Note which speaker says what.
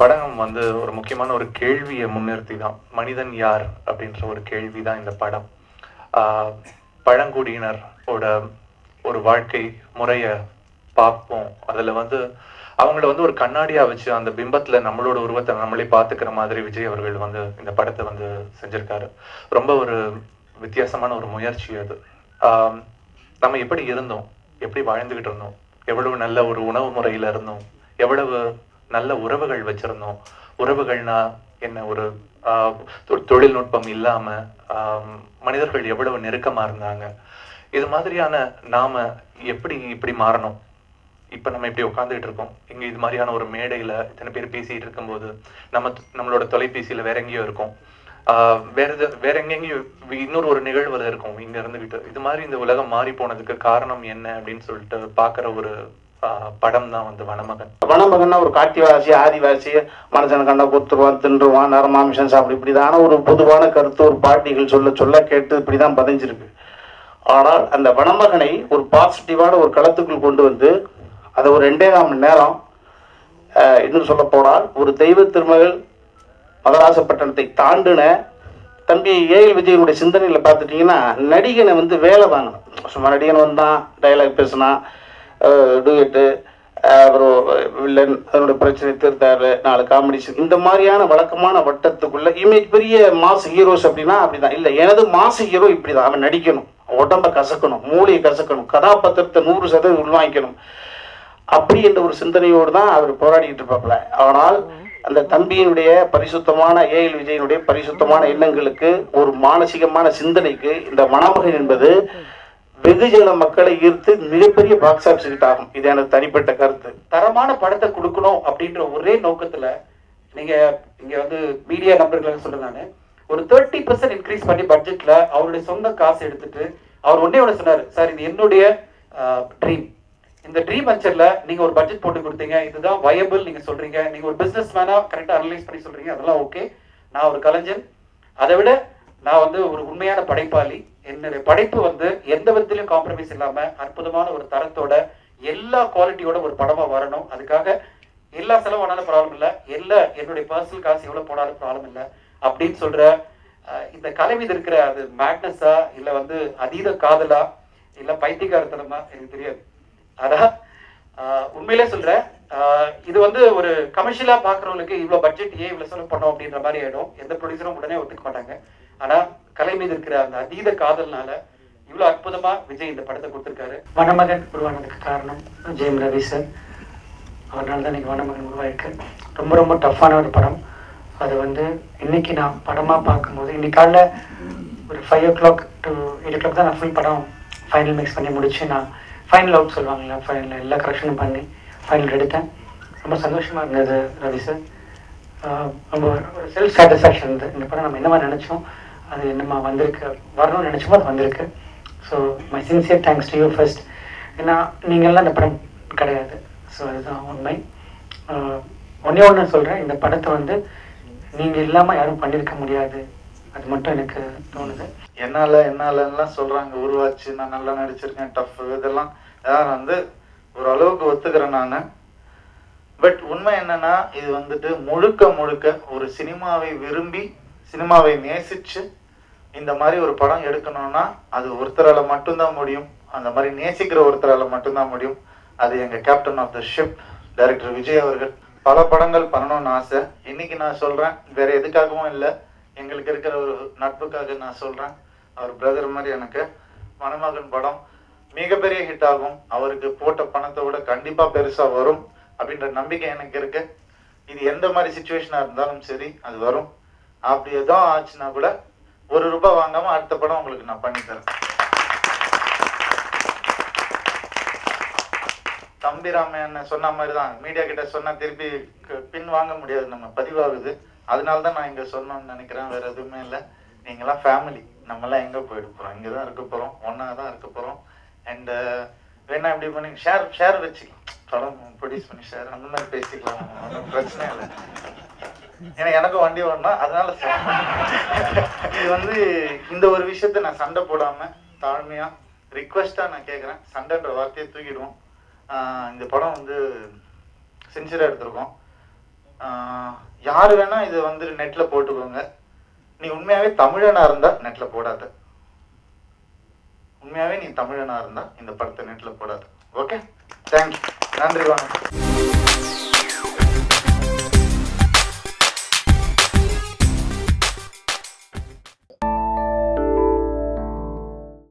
Speaker 1: படம் வந்து ஒரு முக்கியமான ஒரு கேள்வியை முன்னிறுத்தி தான், மனிதன் யார் அப்படின்ற ஒரு கேள்வி தான் இந்த படம். பழங்குடியினரோட ஒரு வாழ்க்கை முறையை பார்ப்போம். அதுல வந்து அவங்கள வந்து ஒரு கண்ணாடியா வச்சு அந்த பிம்பத்துல நம்மளோட உருவத்தை நம்மளே பார்த்துக்கிற மாதிரி விஜய் அவர்கள் வந்து இந்த படத்தை வந்து செஞ்சிருக்காரு. ரொம்ப ஒரு வித்தியாசமான ஒரு முயற்சி அது. நம்ம எப்படி இருந்தோம், எப்படி வாழ்ந்துகிட்டு இருந்தோம், எவ்வளவு நல்ல ஒரு உணவு முறையில இருந்தோம், எவ்வளவு நல்ல உறவுகள் வச்சிருந்தோம், உறவுகள்னா என்ன, ஒரு தொழில்நுட்பம் இல்லாம மனிதர்கள் எவ்வளவு நெருக்கமா இருந்தாங்க, இது மாதிரியான நாம எப்படி இப்படி மாறணும். இப்ப நம்ம இப்படி உட்காந்துட்டு இருக்கோம் இங்க, இது மாதிரியான ஒரு மேடையில இத்தனை பேர் பேசிட்டு இருக்கும்போது நம்மளோட தொலைபேசியில வேற எங்கேயோ இருக்கும், வேற எங்கெங்கேயும் இன்னொரு ஒரு நிகழ்வுல இருக்கும் இங்க இருந்துகிட்டு. இது மாதிரி இந்த உலகம் மாறி போனதுக்கு காரணம் என்ன அப்படின்னு சொல்லிட்டு பாக்குற ஒரு படம் தான் வந்து வனமகன்.
Speaker 2: வனமகன்னா ஒரு காட்டிவாசி ஆதிவாசி மனுஷனை கண்டா கொத்துருவான், தின்றுவான், நரமாமிஷம் சாப்பிடு, இப்படிதான ஒரு பொதுவான கருத்து ஒரு பாட்டிகள் சொல்ல சொல்ல கேட்டு இப்படிதான் பதிஞ்சிருக்கு. ஆனால் அந்த வனமகனை ஒரு பாசிட்டிவான ஒரு களத்துக்குள் கொண்டு வந்து அதை ஒரு 2.5 மணி நேரம், இன்னும் சொல்ல போனால் ஒரு தெய்வ திருமகள் மதராசப்பட்டினத்தை தாண்டின தம்பி ஏஎல் விஜயனுடைய சிந்தனையில் பார்த்துட்டிங்கன்னா, நடிகனை வந்து வேலை வாங்கணும். சும்மா நடிகன் வந்தான், டைலாக் பேசினான், டூயட்டு, அப்புறம் வில்லன் அதனுடைய பிரச்சனை தீர்த்தாரு, 4 காமெடி, இந்த மாதிரியான வழக்கமான வட்டத்துக்குள்ள இமேஜ் பெரிய மாஸ் ஹீரோஸ் அப்படின்னா அப்படிதான் இல்லை. எனது மாஸ் ஹீரோ இப்படி தான், அவன் நடிக்கணும், உடம்பை கசக்கணும், மூளையை கசக்கணும், கதாபாத்திரத்தை 100% உள்வாங்கிக்கணும், அப்படி என்ற ஒரு சிந்தனையோடு தான் அவர் போராடிக்கிட்டு இருப்பாப்புல. ஆனால் அந்த தம்பியினுடைய பரிசுத்தமான ஏஎல் விஜயனுடைய பரிசுத்தமான எண்ணங்களுக்கு, ஒரு மானசீகமான சிந்தனைக்கு இந்த வனமகன் என்பது வெகுஜன மக்களை ஈர்த்து மிகப்பெரிய பாக்ஸ் ஆஃபீஸ் ஹிட் ஆகும். இது எனக்கு தனிப்பட்ட கருத்து.
Speaker 3: தரமான படத்தை கொடுக்கணும் அப்படின்ற ஒரே நோக்கத்துல நீங்க இங்க வந்து மீடியா நம்பர்களுக்கு சொல்றேன், ஒரு 30% இன்க்ரீஸ் பண்ணி பட்ஜெட்ல அவருடைய சொந்த காசு எடுத்துட்டு அவர் ஒன்னே ஒன்று சொன்னாரு, சார் இது என்னுடைய ட்ரீம், இந்த ட்ரீம் வெஞ்சர்ல நீங்க ஒரு பட்ஜெட் போட்டு கொடுத்தீங்க, இதுதான் வயபிள் நீங்க சொல்றீங்க, நீங்க ஒரு பிசினஸ் மேனா கரெக்டா அனலைஸ் பண்ணி சொல்றீங்க, அதெல்லாம் ஓகே. நான் ஒரு கலைஞன், அதை விட நான் வந்து ஒரு உண்மையான படைப்பாளி, என்னுடைய படைப்பு வந்து எந்த விதத்திலையும் காம்ப்ரமைஸ் இல்லாம அற்புதமான ஒரு தரத்தோட எல்லா குவாலிட்டியோட ஒரு படமா வரணும். அதுக்காக எல்லா செலவானாலும் ப்ராப்ளம் இல்லை, எல்லா என்னுடைய பர்சனல் காசு எவ்வளவு போனாலும் ப்ராப்ளம் இல்லை அப்படின்னு சொல்ற இந்த கலை மீது இருக்கிற அது மேக்னஸா இல்ல வந்து அதீத காதலா இல்ல பைத்தியக்காரத்தனமா எனக்கு தெரியாது. அதான் உண்மையிலே சொல்றேன், இது வந்து ஒரு கமர்ஷியலா பாக்குறவங்களுக்கு இவ்வளவு பட்ஜெட் ஏன் இவ்வளவு செலவு பண்ணோம் அப்படின்ற மாதிரி ஆயிடும். எந்த ப்ரொடியூசரும் உடனே ஒத்துக்க மாட்டாங்க. ஆனா கலை மீது இருக்கிற அந்த அதீத காதல்னால இவ்வளவு அற்புதமா விஜய் இந்த படத்தை கொடுத்திருக்காரு.
Speaker 4: வனமகன் உருவானதுக்கு காரணம் ஜெயம் ரவி சார். அவரால் தான் இன்னைக்கு வனமகன் உருவாயிருக்கு. ரொம்ப ரொம்ப டஃப்பான ஒரு படம். அது வந்து இன்னைக்கு நான் படமா பார்க்கும்போது, இன்னைக்கு காலைல ஒரு 5 o'clock to 8 o'clock தான் நான் ஃபுல் படம் ஃபைனல் மிக்ஸ் பண்ணி முடிச்சு, நான் ஃபைனல் அவுட் சொல்லுவாங்கல்ல, ஃபைனல் எல்லா கரெக்ஷனும் பண்ணி ஃபைனல் எடுத்தேன். ரொம்ப சந்தோஷமா இருந்தது ரவி சார். ரொம்ப ஒரு செல்ஃப் சாட்டிஸ்ஃபேக்ஷன் இருந்தது. இந்த படம் நம்ம என்ன மாதிரி நினைச்சோம் அது என்னமா வந்திருக்கு, வரணும்னு நினைச்சோமோ அது வந்திருக்கு. So my sincere thanks to you first. ஏன்னா நீங்கள்லாம் இந்த படம் கிடையாது. ஸோ அதுதான் உண்மை. ஒன்றே ஒன்று சொல்கிறேன், இந்த படத்தை வந்து நீங்கள் இல்லாமல் யாரும் பண்ணியிருக்க முடியாது, அது மட்டும் எனக்கு தோணுது.
Speaker 5: என்னாலலாம் சொல்கிறாங்க, உருவாச்சு, நான் நல்லா நடிச்சிருக்கேன், டஃப், இதெல்லாம் யாரும் வந்து ஒரு அளவுக்கு ஒத்துக்கிறேன் நான். பட் உண்மை என்னன்னா, இது வந்துட்டு முழுக்க முழுக்க ஒரு சினிமாவை விரும்பி சினிமாவை நேசிச்சு இந்த மாதிரி ஒரு படம் எடுக்கணும்னா அது ஒருத்தரால மட்டும்தான் முடியும். அந்த மாதிரி நேசிக்கிற ஒருத்தரால மட்டும்தான் முடியும். அது எங்க captain of the ship director Vijay அவர்கள். பல படங்கள் பண்ணணும்னு ஆசை. இன்னைக்கு நான் சொல்றேன், வேற எதுக்காகவும் இல்லை, எங்களுக்கு இருக்கிற ஒரு நட்புக்காக நான் சொல்றேன். அவர் பிரதர் மாதிரி எனக்கு வனமகன் படம் மிகப்பெரிய ஹிட் ஆகும். அவருக்கு போட்ட பணத்தை விட கண்டிப்பா பெருசா வரும் அப்படின்ற நம்பிக்கை எனக்கு இருக்கு. இது எந்த மாதிரி சிச்சுவேஷனா இருந்தாலும் சரி அது வரும். அப்படி எதுவும் ஆச்சுன்னா கூட ₹1 வாங்காம அடுத்த படம் உங்களுக்கு நான் பண்ணித்தரேன். தம்பி ராமையன் சொன்ன மாதிரிதான், மீடியா கிட்ட சொன்னா திருப்பி பின் வாங்க முடியாது, நம்ம பதிவாகுது. அதனாலதான் நான் இங்க சொன்னோம்னு நினைக்கிறேன், வேற எதுவுமே இல்லை. நீங்களாம் ஃபேமிலி, நம்மலாம் எங்க போயிட போறோம், இங்கதான் இருக்க போறோம், ஒன்னாதான் இருக்க போறோம். அண்ட் வேணா இப்படி பண்ணி ஷேர் வச்சுக்கலாம், படம் ப்ரொடியூஸ் பண்ணி ஷேர் அந்த மாதிரி பேசிக்கலாம், ஒன்றும் பிரச்சனை இல்லை. ஏன்னா எனக்கும் வண்டி வரணும், அதனால இது வந்து இந்த ஒரு விஷயத்த நான் சண்டை போடாம தாழ்மையா ரிக்வெஸ்டா நான் கேட்குறேன், சண்டைன்ற வார்த்தையை தூக்கிடுவோம். இந்த படம் வந்து சின்சியரா எடுத்திருக்கோம். யார் வேணா இதை வந்து நெட்ல போட்டுக்கோங்க. நீ உண்மையாவே தமிழனா இருந்தா நெட்ல போடாத. உண்மையாவே நீ தமிழனா இருந்தா இந்த படத்தை நெட்ல போடாத. ஓகே, தேங்க்யூ, நன்றி, வணக்கம்.